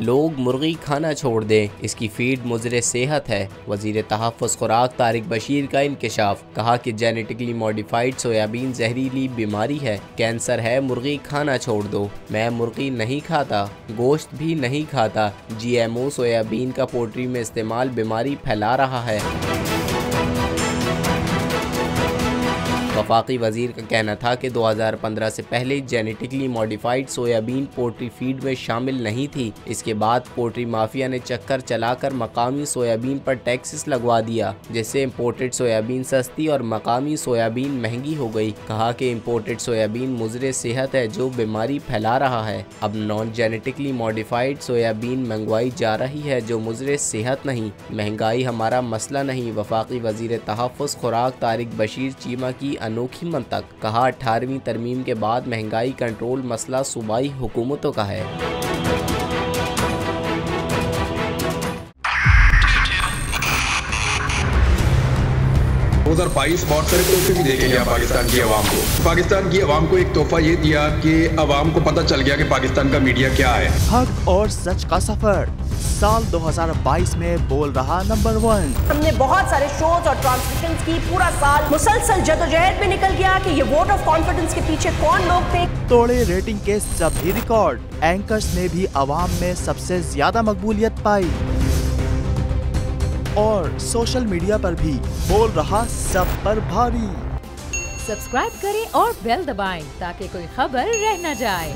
लोग मुर्गी खाना छोड़ दें, इसकी फीड मुज़र सेहत है। वज़ीर तहफ़्फ़ुज़ खुराक तारिक बशीर का इंकशाफ। कहा कि जेनेटिकली मॉडिफाइड सोयाबीन जहरीली बीमारी है, कैंसर है, मुर्गी खाना छोड़ दो। मैं मुर्गी नहीं खाता, गोश्त भी नहीं खाता। GMO सोयाबीन का पोल्ट्री में इस्तेमाल बीमारी फैला रहा है। वफाकी वजीर का कहना था कि 2015 से पहले genetically modified soybean poultry feed में शामिल नहीं थी। इसके बाद पोल्ट्री माफिया ने चक्कर चलाकर मकामी सोयाबीन पर टैक्सेस लगवा दिया, जिससे इम्पोर्टेड सोयाबीन सस्ती और मकामी सोयाबीन महंगी हो गई। कहा कि इम्पोर्टेड सोयाबीन मुज़र सेहत है जो बीमारी फैला रहा है। अब नॉन जेनेटिकली मॉडिफाइड सोयाबीन मंगवाई जा रही है जो मुज़र सेहत नहीं। महंगाई हमारा मसला नहीं। वफाकी वजीर तहफ़्फ़ुज़ खुराक तारिक बशीर चीमा की अनोखी मंतक। कहा 18वीं तरमीम के बाद महंगाई कंट्रोल मसला सूबाई हुकूमतों का है। 2022 बहुत सारे तोहफे भी देके गया पाकिस्तान की आवाम को। पाकिस्तान की आवाम को एक तोहफा ये दिया कि आवाम को पता चल गया कि पाकिस्तान का मीडिया क्या है। हक और सच का सफर साल 2022 में बोल रहा नंबर 1। हमने बहुत सारे शोज और ट्रांसमिशंस की, पूरा साल मुसलसल जदोजहद में निकल गया कि ये वोट ऑफ कॉन्फिडेंस के पीछे कौन लोग थे। तोड़े रेटिंग के सभी रिकॉर्ड। एंकर्स ने भी आवाम में सबसे ज्यादा मकबूलियत पाई और सोशल मीडिया पर भी बोल रहा सब पर भारी। सब्सक्राइब करें और बेल दबाएं ताकि कोई खबर रह न जाए।